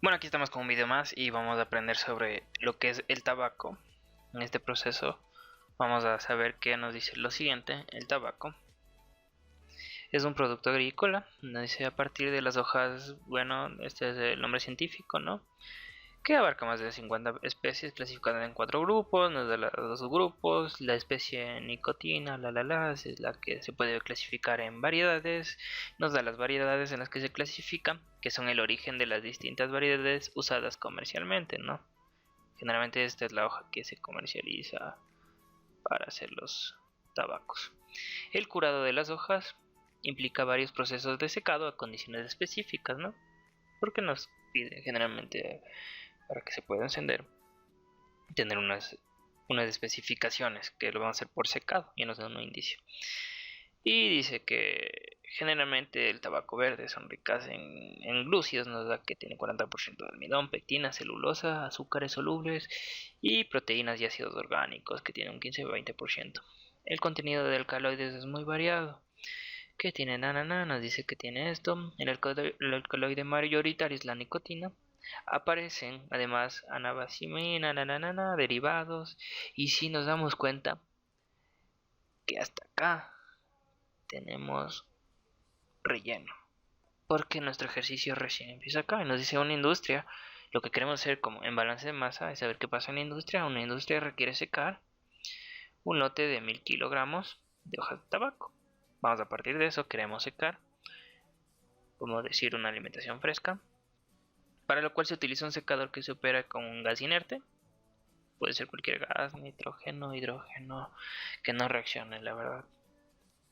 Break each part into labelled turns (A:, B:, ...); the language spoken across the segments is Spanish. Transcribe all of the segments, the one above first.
A: Bueno, aquí estamos con un video más y vamos a aprender sobre lo que es el tabaco. En este proceso vamos a saber qué nos dice lo siguiente. El tabaco es un producto agrícola, nos dice a partir de las hojas, bueno, este es el nombre científico, ¿no? Que abarca más de 50 especies clasificadas en 4 grupos, nos da los grupos, la especie nicotina, es la que se puede clasificar en variedades, nos da las variedades en las que se clasifica, que son el origen de las distintas variedades usadas comercialmente, ¿no? Generalmente esta es la hoja que se comercializa para hacer los tabacos. El curado de las hojas implica varios procesos de secado a condiciones específicas, ¿no? Porque nos pide generalmente para que se pueda encender tener unas especificaciones que lo van a hacer por secado y nos dan un indicio. Y dice que generalmente el tabaco verde son ricas en glúcidos, nos da que tiene 40% de almidón, pectina, celulosa, azúcares solubles y proteínas y ácidos orgánicos que tienen un 15-20%. El contenido de alcaloides es muy variado. Que tiene nos dice que tiene esto. El alcaloide mayoritario es la nicotina. Aparecen además anabacimina, derivados. Y si nos damos cuenta que hasta acá tenemos relleno, porque nuestro ejercicio recién empieza acá y nos dice una industria. Lo que queremos hacer como en balance de masa es saber qué pasa en la industria. Una industria requiere secar un lote de 1000 kilogramos de hojas de tabaco. Vamos a partir de eso, queremos secar, como decir, una alimentación fresca, para lo cual se utiliza un secador que se opera con un gas inerte. Puede ser cualquier gas, nitrógeno, hidrógeno, que no reaccione, la verdad,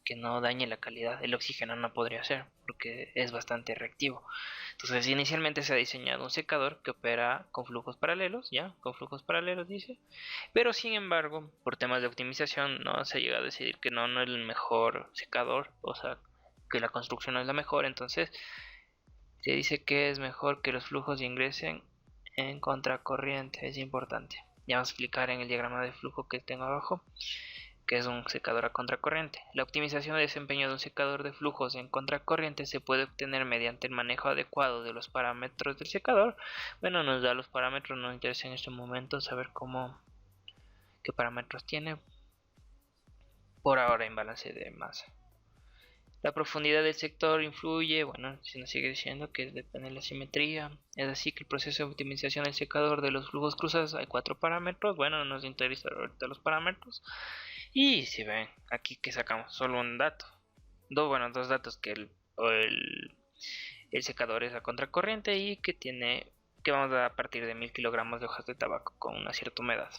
A: que no dañe la calidad. El oxígeno no podría ser, porque es bastante reactivo. Entonces, inicialmente se ha diseñado un secador que opera con flujos paralelos, ya, con flujos paralelos dice, pero sin embargo, por temas de optimización, no se llega a decidir que no es el mejor secador, o sea, que la construcción no es la mejor. Entonces, se dice que es mejor que los flujos ingresen en contracorriente, es importante. Ya vamos a explicar en el diagrama de flujo que tengo abajo, que es un secador a contracorriente. La optimización de desempeño de un secador de flujos en contracorriente se puede obtener mediante el manejo adecuado de los parámetros del secador. Bueno, nos da los parámetros, nos interesa en este momento saber qué parámetros tiene. Por ahora en balance de masa. La profundidad del sector influye, bueno, si nos sigue diciendo que depende de la simetría. Es así que el proceso de optimización del secador de los flujos cruzados hay 4 parámetros. Bueno, nos interesa ahorita los parámetros. Y si ven, aquí que sacamos solo un dato. Dos datos, que el secador es a contracorriente y que vamos a partir de 1000 kilogramos de hojas de tabaco con una cierta humedad.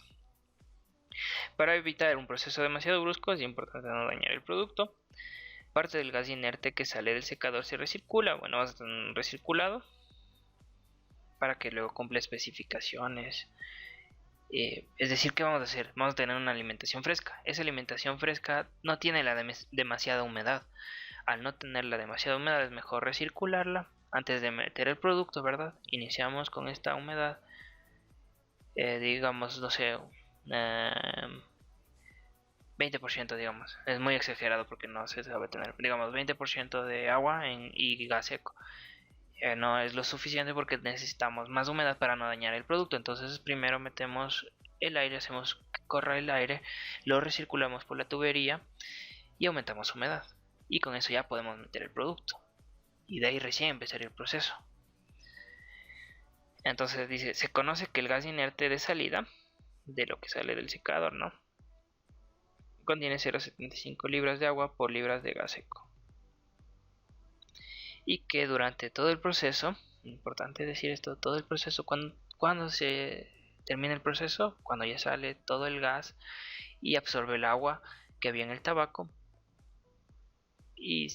A: Para evitar un proceso demasiado brusco es importante no dañar el producto. Parte del gas inerte que sale del secador se recircula. Bueno, vas a tener un recirculado para que luego cumpla especificaciones. Es decir, ¿qué vamos a hacer? Vamos a tener una alimentación fresca. Esa alimentación fresca no tiene demasiada humedad. Al no tenerla demasiada humedad es mejor recircularla antes de meter el producto, ¿verdad? Iniciamos con esta humedad, digamos, no sé, 20%, digamos. Es muy exagerado porque no se sabe tener, digamos, 20% de agua y gas seco. No es lo suficiente porque necesitamos más humedad para no dañar el producto. Entonces primero metemos el aire, hacemos que corra el aire, lo recirculamos por la tubería y aumentamos humedad. Y con eso ya podemos meter el producto. Y de ahí recién empezaría el proceso. Entonces dice, se conoce que el gas inerte de salida, de lo que sale del secador, ¿no?, contiene 0,75 libras de agua por libras de gas seco. Y que durante todo el proceso, importante decir esto, todo el proceso, cuando se termina el proceso, cuando ya sale todo el gas y absorbe el agua que había en el tabaco, y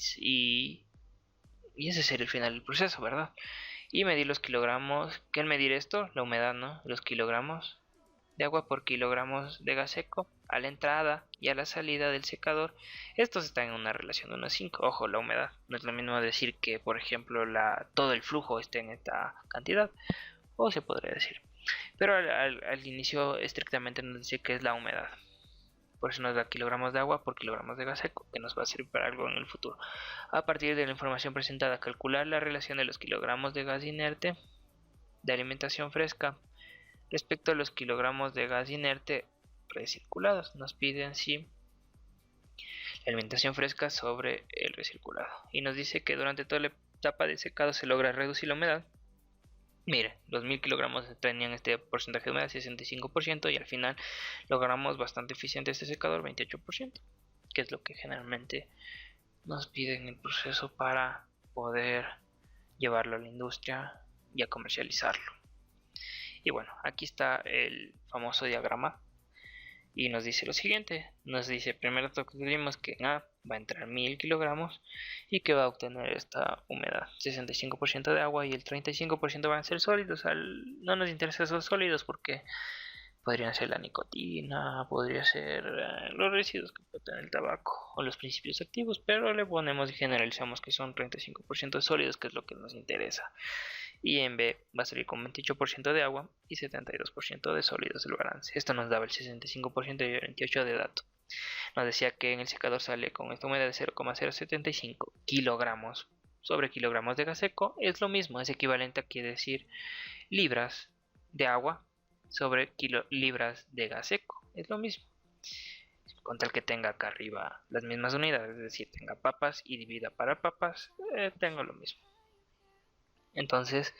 A: ese sería el final del proceso, ¿verdad? Y medir los kilogramos, ¿qué al medir esto? La humedad, ¿no? Los kilogramos de agua por kilogramos de gas seco a la entrada y a la salida del secador. Estos están en una relación de 1 a 5. Ojo, la humedad. No es lo mismo decir que, por ejemplo, todo el flujo esté en esta cantidad. O se podría decir. Pero al inicio estrictamente nos dice que es la humedad. Por eso nos da kilogramos de agua por kilogramos de gas seco, que nos va a servir para algo en el futuro. A partir de la información presentada, calcular la relación de los kilogramos de gas inerte de alimentación fresca respecto a los kilogramos de gas inerte recirculados. Nos piden si la alimentación fresca sobre el recirculado. Y nos dice que durante toda la etapa de secado se logra reducir la humedad. Mire, los 1000 kilogramos tenían este porcentaje de humedad, 65%, y al final logramos bastante eficiente este secador, 28%, que es lo que generalmente nos piden el proceso para poder llevarlo a la industria y a comercializarlo. Y bueno, aquí está el famoso diagrama y nos dice lo siguiente. Nos dice primero tuvimos que en A va a entrar 1000 kilogramos y que va a obtener esta humedad, 65% de agua y el 35% van a ser sólidos. No nos interesan esos sólidos porque podrían ser la nicotina, podría ser los residuos que puede tener el tabaco o los principios activos, pero le ponemos y generalizamos que son 35% de sólidos, que es lo que nos interesa. Y en B va a salir con 28% de agua y 72% de sólidos del balance. Esto nos daba el 65% y el 28% de dato. Nos decía que en el secador sale con esta humedad de 0,075 kilogramos sobre kilogramos de gas seco. Es lo mismo, es equivalente a quiere decir libras de agua sobre libras de gas seco. Es lo mismo. Con tal que tenga acá arriba las mismas unidades, es decir, tenga papas y divida para papas, tengo lo mismo. Entonces,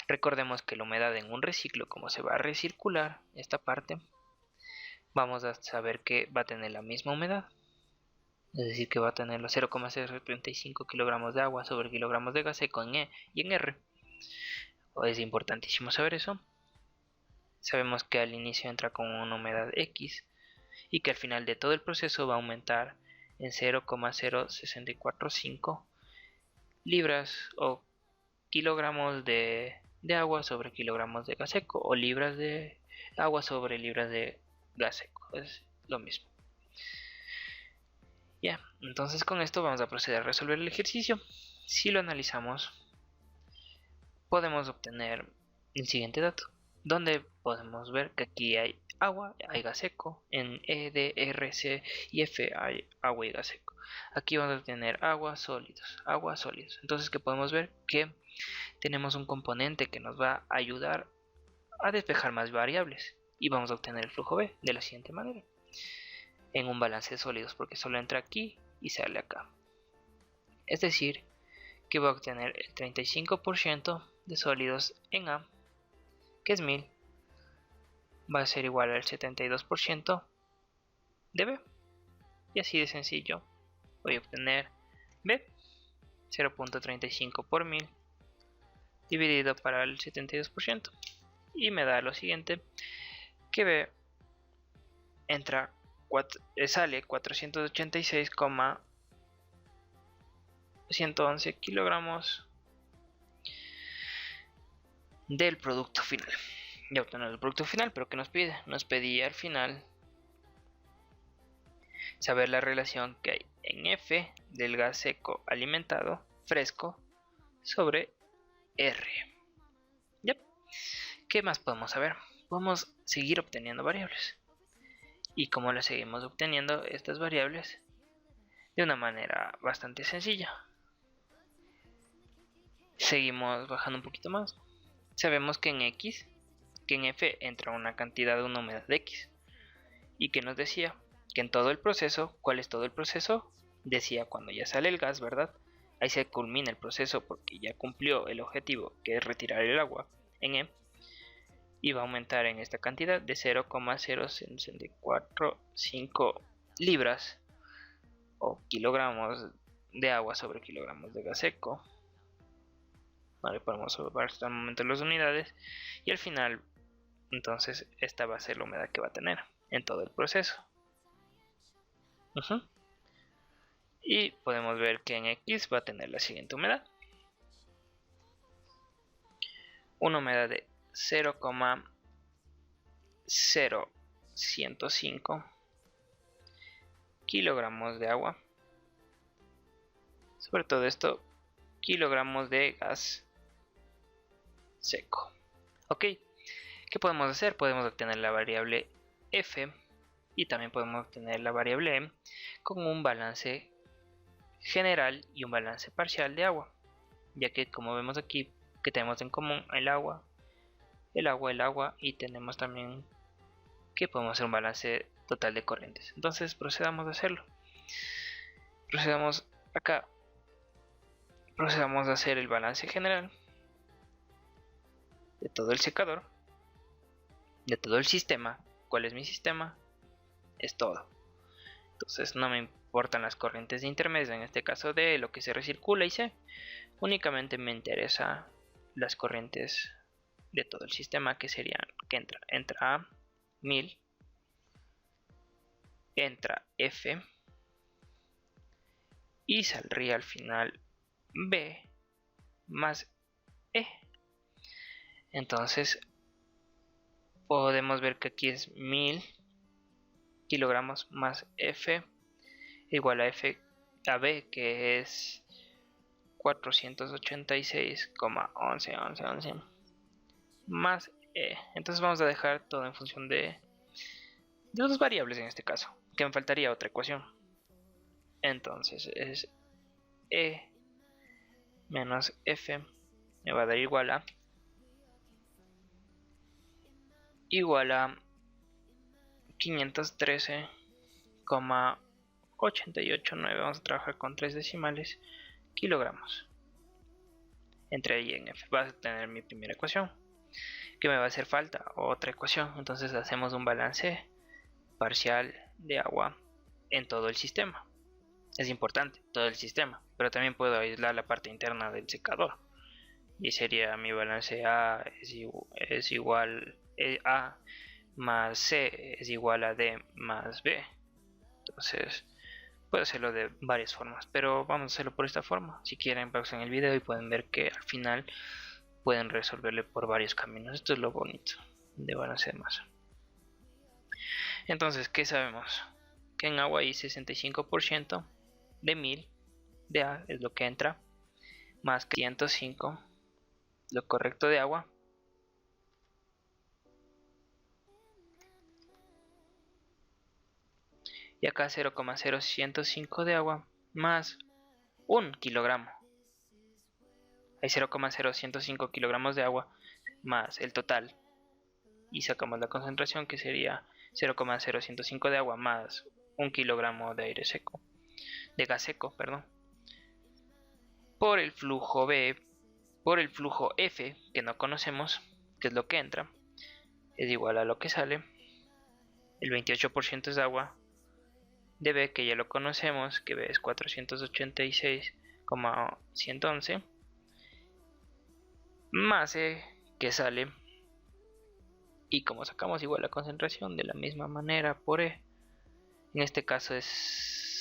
A: recordemos que la humedad en un reciclo, como se va a recircular esta parte, vamos a saber que va a tener la misma humedad. Es decir, que va a tener los 0,035 kilogramos de agua sobre kilogramos de gas seco en E y en R. Es importantísimo saber eso. Sabemos que al inicio entra con una humedad X y que al final de todo el proceso va a aumentar en 0,0645 libras o kilogramos de agua sobre kilogramos de gas seco o libras de agua sobre libras de gas seco. Es lo mismo. Ya, entonces con esto vamos a proceder a resolver el ejercicio. Si lo analizamos, podemos obtener el siguiente dato, donde podemos ver que aquí hay agua, hay gas seco, en E, D, R, C y F hay agua y gas seco. Aquí vamos a tener agua, sólidos. Entonces que podemos ver que tenemos un componente que nos va a ayudar a despejar más variables y vamos a obtener el flujo B de la siguiente manera, en un balance de sólidos, porque solo entra aquí y sale acá. Es decir, que va a obtener el 35% de sólidos en A, que es 1000, va a ser igual al 72% de B. Y así de sencillo voy a obtener B, 0.35 por 1000 dividido para el 72%. Y me da lo siguiente, que B sale 486,111 kilogramos del producto final. Ya obtenemos el producto final, pero ¿qué nos pide? Nos pedía al final saber la relación que hay en F del gas seco alimentado fresco sobre R. ¿Yep? ¿Qué más podemos saber? Podemos seguir obteniendo variables. ¿Y cómo las seguimos obteniendo estas variables? De una manera bastante sencilla. Seguimos bajando un poquito más. Sabemos que en F entra una cantidad de una humedad de X. Y que nos decía que en todo el proceso, ¿cuál es todo el proceso? Decía cuando ya sale el gas, ¿verdad? Ahí se culmina el proceso porque ya cumplió el objetivo, que es retirar el agua en E. Y va a aumentar en esta cantidad de 0,0645 libras o kilogramos de agua sobre kilogramos de gas seco. Vale, podemos observar hasta el momento las unidades y al final entonces esta va a ser la humedad que va a tener en todo el proceso. Y podemos ver que en X va a tener la siguiente humedad, una humedad de 0,0105 kilogramos de agua sobre todo esto kilogramos de gas seco. Ok, ¿qué podemos hacer? Podemos obtener la variable F y también podemos obtener la variable M con un balance general y un balance parcial de agua, ya que como vemos aquí que tenemos en común el agua el agua y tenemos también que podemos hacer un balance total de corrientes. Entonces procedamos a hacerlo. Procedamos a hacer el balance general de todo el secador, de todo el sistema. ¿Cuál es mi sistema? Es todo. Entonces no me importan las corrientes de intermedio, en este caso de lo que se recircula y C. Únicamente me interesa las corrientes de todo el sistema, que serían que entra A 1000, entra F y saldría al final B más E. Entonces podemos ver que aquí es 1000 kilogramos más F igual a B, que es 486,1111 más E. Entonces vamos a dejar todo en función de dos variables en este caso, que me faltaría otra ecuación. Entonces es E menos F me va a dar igual a 513,889, vamos a trabajar con 3 decimales, kilogramos. Entre I en F va a tener mi primera ecuación. ¿Qué me va a hacer falta? Otra ecuación. Entonces hacemos un balance parcial de agua en todo el sistema. Es importante, todo el sistema, pero también puedo aislar la parte interna del secador. Y sería mi balance A es igual A más C es igual a D más B. Entonces puedo hacerlo de varias formas, pero vamos a hacerlo por esta forma. Si quieren, pausen el video y pueden ver que al final pueden resolverle por varios caminos. Esto es lo bonito de balance de masa. Entonces, ¿qué sabemos? Que en agua hay 65% de 1000 de A es lo que entra, más que 105 lo correcto de agua, y acá 0,0105 de agua más 1 kilogramo. Hay 0,0105 kilogramos de agua más el total y sacamos la concentración, que sería 0,0105 de agua más 1 kilogramo de aire seco, de gas seco, perdón, por el flujo B, por el flujo F, que no conocemos, que es lo que entra, es igual a lo que sale. El 28% es de agua, de B, que ya lo conocemos, que B es 486,111, más E, que sale, y como sacamos igual la concentración de la misma manera por E, en este caso es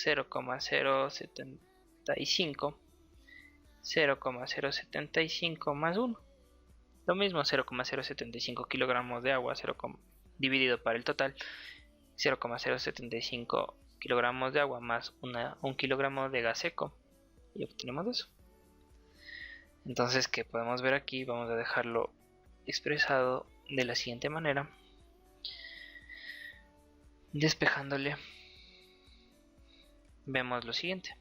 A: 0,075 más 1, lo mismo, 0,075 kilogramos de agua, 0, dividido para el total, 0,075 kilogramos de agua más 1 kilogramo de gas seco, y obtenemos eso. Entonces, ¿qué podemos ver aquí? Vamos a dejarlo expresado de la siguiente manera, despejándole. Vemos lo siguiente.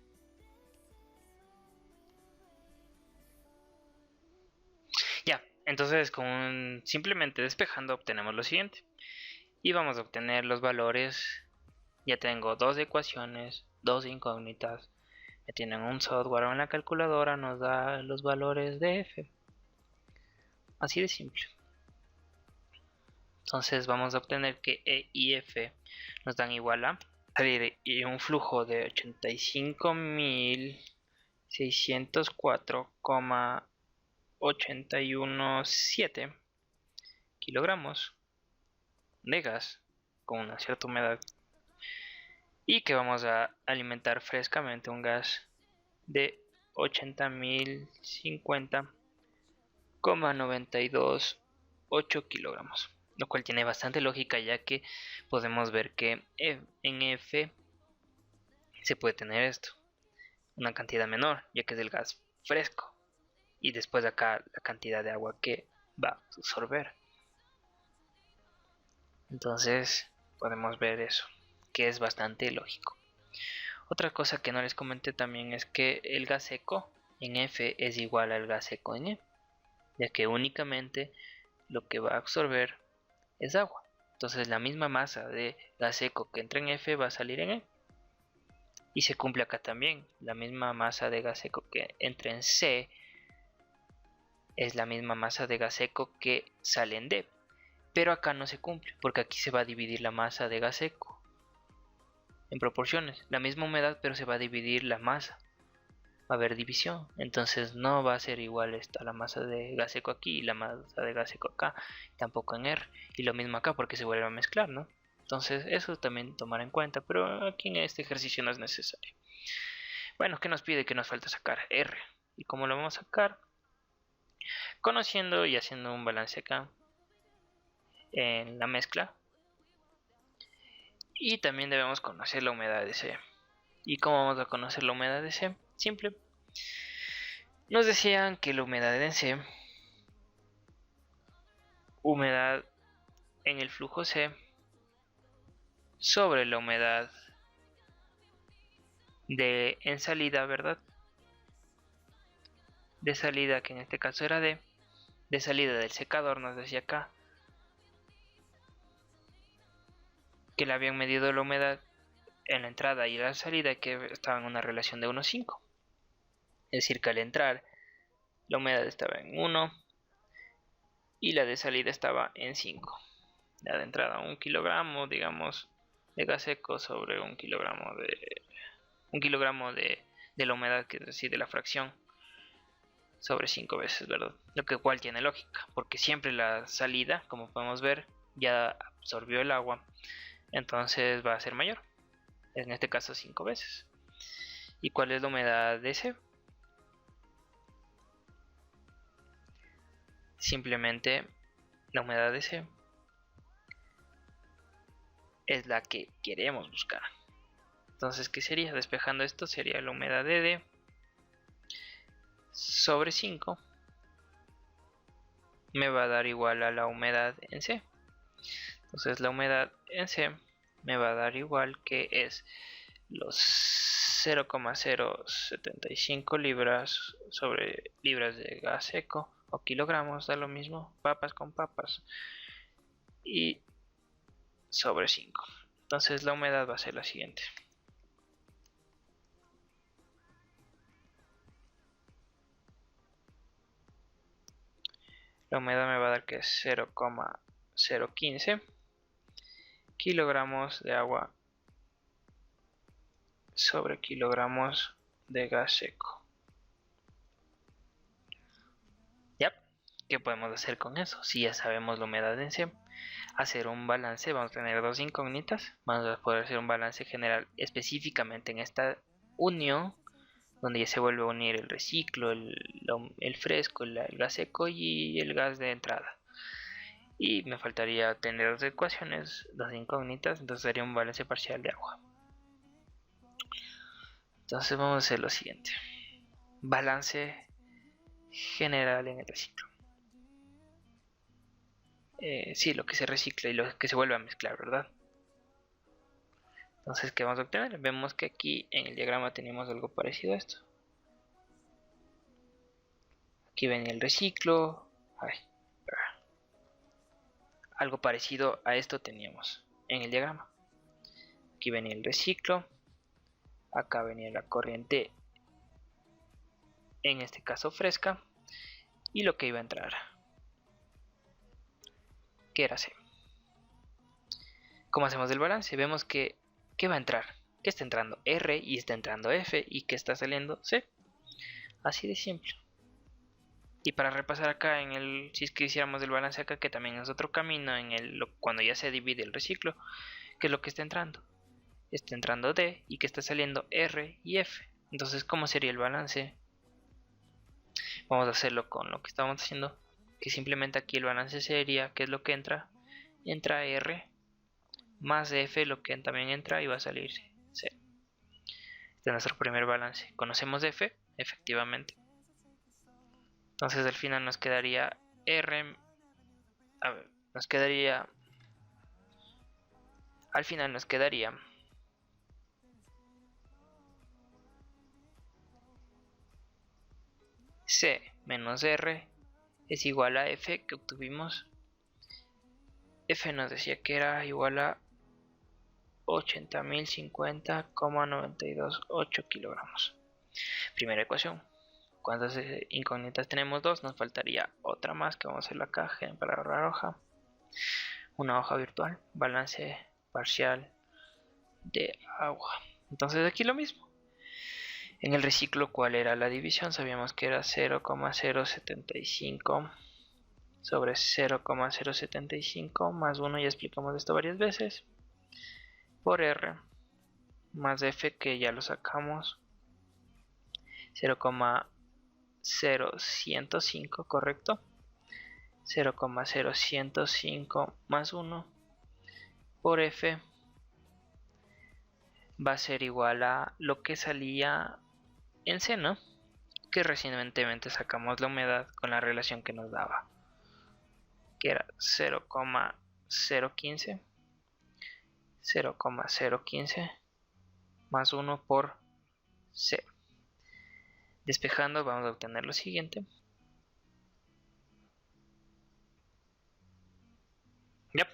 A: Ya, entonces simplemente despejando obtenemos lo siguiente. Y vamos a obtener los valores. Ya tengo dos ecuaciones, dos incógnitas. Me tienen un software en la calculadora, nos da los valores de F. Así de simple. Entonces vamos a obtener que E y F nos dan igual a salir un flujo de 85.604,817 kilogramos de gas con una cierta humedad, y que vamos a alimentar frescamente un gas de 80.050,928 kilogramos, lo cual tiene bastante lógica, ya que podemos ver que en F se puede tener esto, una cantidad menor, ya que es el gas fresco, y después acá la cantidad de agua que va a absorber. Entonces podemos ver eso, que es bastante lógico. Otra cosa que no les comenté también es que el gas seco en F es igual al gas seco en E, ya que únicamente lo que va a absorber es agua. Entonces la misma masa de gas seco que entra en F va a salir en E. Y se cumple acá también. La misma masa de gas seco que entra en C es la misma masa de gas seco que sale en D. Pero acá no se cumple, porque aquí se va a dividir la masa de gas seco en proporciones. La misma humedad, pero se va a dividir la masa. Va a haber división. Entonces no va a ser igual esta la masa de gas seco aquí y la masa de gas seco acá. Tampoco en R. Y lo mismo acá porque se vuelve a mezclar, ¿no? Entonces eso también tomar en cuenta. Pero aquí en este ejercicio no es necesario. Bueno, ¿qué nos pide? Que nos falta sacar R. ¿Y cómo lo vamos a sacar? Conociendo y haciendo un balance acá en la mezcla. Y también debemos conocer la humedad de C. ¿Y cómo vamos a conocer la humedad de C? Simple. Nos decían que la humedad en C, humedad en el flujo C, sobre la humedad en salida, ¿verdad? De salida, que en este caso era D, de salida del secador, nos decía acá que le habían medido la humedad en la entrada y la salida, que estaban en una relación de 1,5. Es decir, que al entrar la humedad estaba en 1 y la de salida estaba en 5. La de entrada 1 kilogramo, digamos, de gas seco sobre 1 kilogramo de la humedad, que es decir, de la fracción, sobre 5 veces, ¿verdad? Lo que cual tiene lógica, porque siempre la salida, como podemos ver, ya absorbió el agua, entonces va a ser mayor, en este caso 5 veces. ¿Y cuál es la humedad de C? Simplemente la humedad de C es la que queremos buscar. Entonces, ¿qué sería? Despejando esto, sería la humedad de D sobre 5 me va a dar igual a la humedad en C. Entonces la humedad en C me va a dar igual, que es los 0,075 libras sobre libras de gas seco o kilogramos, da lo mismo, papas con papas, y sobre 5. Entonces la humedad va a ser la siguiente. La humedad me va a dar que es 0,015 kilogramos de agua sobre kilogramos de gas seco. ¿Ya? ¿Qué podemos hacer con eso? Si ya sabemos la humedad en C, hacer un balance, vamos a tener dos incógnitas, vamos a poder hacer un balance general específicamente en esta unión, donde ya se vuelve a unir el reciclo, el fresco, el gas seco y el gas de entrada. Y me faltaría tener dos ecuaciones, dos incógnitas, entonces sería un balance parcial de agua. Entonces vamos a hacer lo siguiente: balance general en el reciclo. Sí, lo que se recicla y lo que se vuelve a mezclar, ¿verdad? Entonces, ¿qué vamos a obtener? Vemos que aquí en el diagrama tenemos algo parecido a esto. Aquí venía el reciclo. Algo parecido a esto teníamos en el diagrama. Aquí venía el reciclo. Acá venía la corriente, en este caso fresca. Y lo que iba a entrar, que era C. ¿Cómo hacemos el balance? Vemos que ¿qué va a entrar? Que está entrando R y está entrando F, y que está saliendo C. Así de simple. Y para repasar acá si es que hiciéramos el balance acá, que también es otro camino cuando ya se divide el reciclo, que es lo que está entrando. Está entrando D y que está saliendo R y F. Entonces, ¿cómo sería el balance? Vamos a hacerlo con lo que estamos haciendo, que simplemente aquí el balance sería, ¿qué es lo que entra? Entra R más F, lo que también entra, y va a salir C. Este es nuestro primer balance. ¿Conocemos F? Efectivamente. Entonces al final nos quedaría R, al final nos quedaría C menos R es igual a F, que obtuvimos F nos decía que era igual a 80.050,928 kilogramos. Primera ecuación. ¿Cuántas incógnitas tenemos? 2. Nos faltaría otra más que vamos a hacer acá para ahorrar hoja. Una hoja virtual. Balance parcial de agua. Entonces aquí lo mismo. En el reciclo, ¿cuál era la división? Sabíamos que era 0,075 sobre 0,075 más 1, ya explicamos esto varias veces, por R más F, que ya lo sacamos, 0,0105, correcto, 0,0105 más 1 por F va a ser igual a lo que salía en C, ¿no? Que recientemente sacamos la humedad con la relación que nos daba, que era 0,015 más 1 por C. Despejando vamos a obtener lo siguiente. Yep.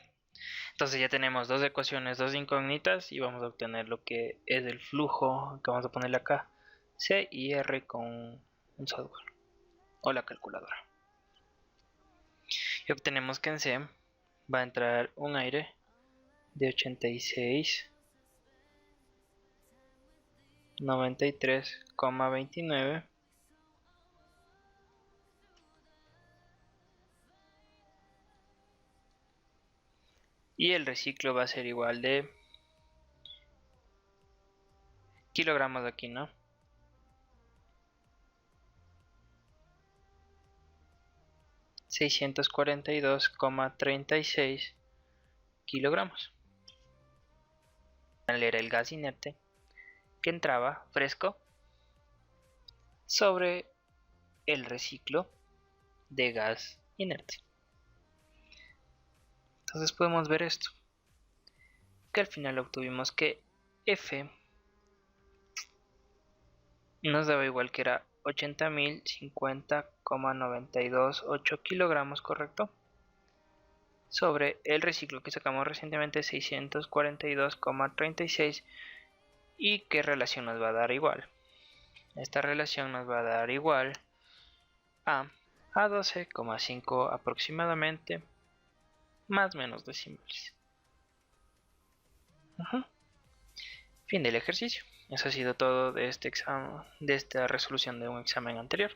A: Entonces ya tenemos dos ecuaciones, dos incógnitas, y vamos a obtener lo que es el flujo, que vamos a ponerle acá, C y R, con un software o la calculadora. Y obtenemos que en C va a entrar un aire de 86,93,29 y el reciclo va a ser igual de kilogramos de aquí, ¿no? 642,36 kilogramos. Era el gas inerte que entraba fresco sobre el reciclo de gas inerte. Entonces podemos ver esto, que al final obtuvimos que F nos daba igual, que era 80.050,928 kilogramos, correcto, sobre el reciclo que sacamos recientemente, 642,36. ¿Y qué relación nos va a dar igual? Esta relación nos va a dar igual a 12,5 aproximadamente, más menos decimales. Fin del ejercicio. Eso ha sido todo de este examen, de esta resolución de un examen anterior.